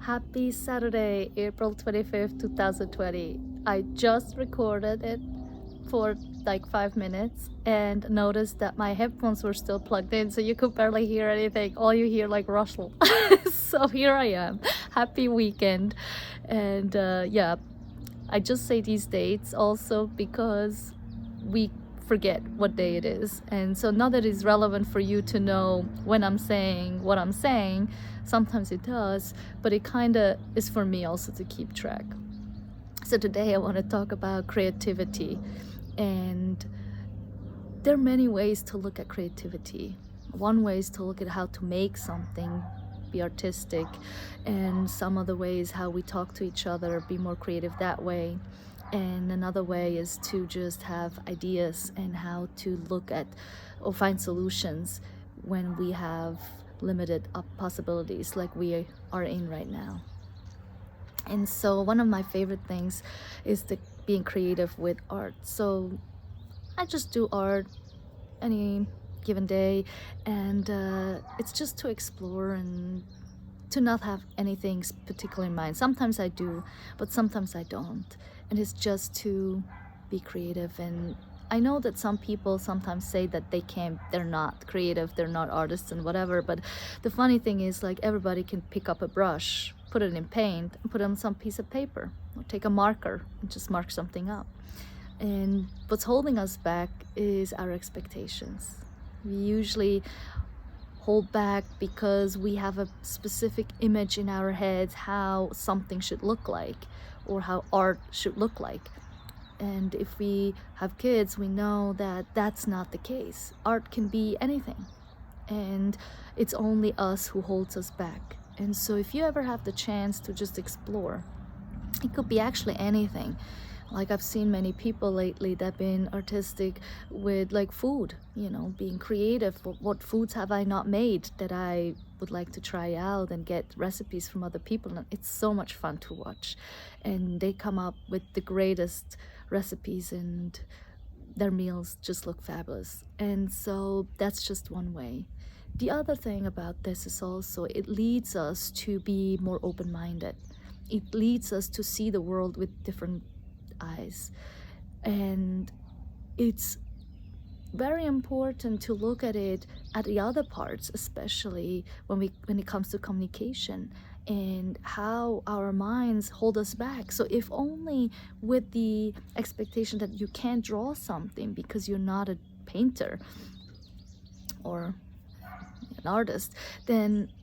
Happy Saturday, April 25th, 2020. I just recorded it for like 5 minutes and noticed that my headphones were still plugged in, so you could barely hear anything. All you hear like rustle. So here I am. Happy weekend. And yeah, I just say these dates also because we forget what day it is. And so not that it's relevant for you to know when I'm saying what I'm saying, sometimes it does, but it kind of is for me also to keep track. So today I want to talk about creativity, and there are many ways to look at creativity. One way is to look at how to make something, be artistic, and some other ways how we talk to each other, be more creative that way. And another way is to just have ideas and how to look at or find solutions when we have limited possibilities like we are in right now. And so one of my favorite things is being creative with art. So I just do art any given day, and it's just to explore and to not have anything particular in mind. Sometimes I do, but sometimes I don't. And it's just to be creative. And I know that some people sometimes say that they're not creative, they're not artists and whatever. But the funny thing is, like, everybody can pick up a brush, put it in paint, and put it on some piece of paper, or take a marker and just mark something up. And what's holding us back is our expectations. We usually hold back because we have a specific image in our heads how something should look like or how art should look like. And if we have kids, we know that that's not the case. Art can be anything, and it's only us who holds us back. And so if you ever have the chance to just explore, it could be actually anything. Like, I've seen many people lately that have been artistic with like food, being creative. What foods have I not made that I would like to try out, and get recipes from other people? And it's so much fun to watch. And they come up with the greatest recipes, and their meals just look fabulous. And so that's just one way. The other thing about this is also it leads us to be more open-minded. It leads us to see the world with different eyes. And it's very important to look at it at the other parts, especially when it comes to communication and how our minds hold us back. So if only with the expectation that you can't draw something because you're not a painter or an artist, then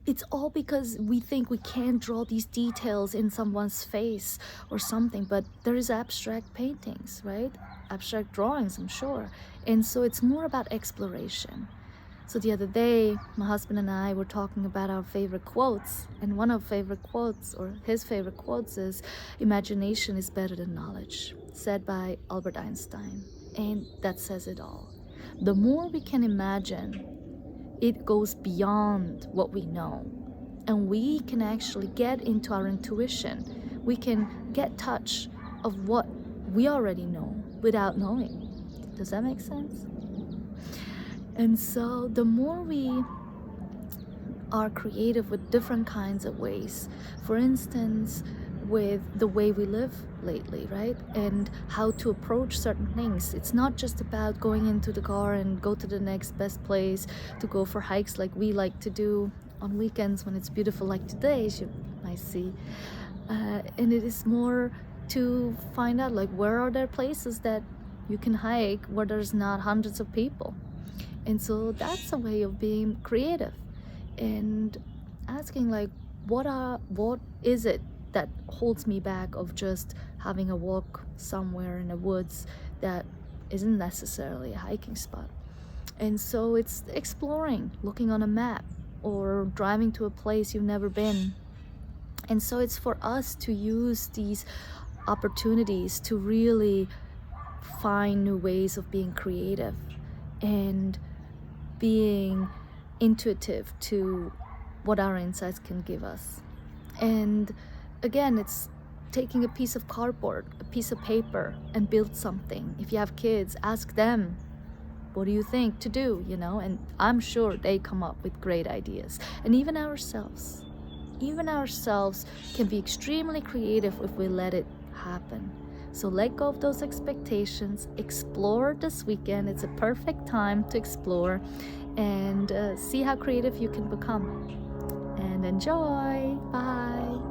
it's all because we think we can't draw these details in someone's face or something. But there is abstract paintings, right? Abstract drawings, I'm sure. And so it's more about exploration. So the other day, my husband and I were talking about our favorite quotes, and one of favorite quotes, or his favorite quotes, is "Imagination is better than knowledge," said by Albert Einstein. And that says it all. The more we can imagine, it goes beyond what we know, and we can actually get into our intuition. We can get touch of what we already know without knowing. Does that make sense? And so the more we are creative with different kinds of ways, for instance, with the way we live lately, right? And how to approach certain things. It's not just about going into the car and go to the next best place to go for hikes like we like to do on weekends when it's beautiful like today, as you might see. And it is more to find out, like, where are there places that you can hike where there's not hundreds of people. And so that's a way of being creative and asking, like, what is it that holds me back of just having a walk somewhere in the woods that isn't necessarily a hiking spot. And so it's exploring, looking on a map, or driving to a place you've never been. And so it's for us to use these opportunities to really find new ways of being creative and being intuitive to what our insights can give us. And again, it's taking a piece of cardboard, a piece of paper, and build something. If you have kids, ask them, what do you think to do, and I'm sure they come up with great ideas. And even ourselves, even ourselves can be extremely creative if we let it happen. So let go of those expectations, explore this weekend. It's a perfect time to explore and see how creative you can become. And enjoy. Bye.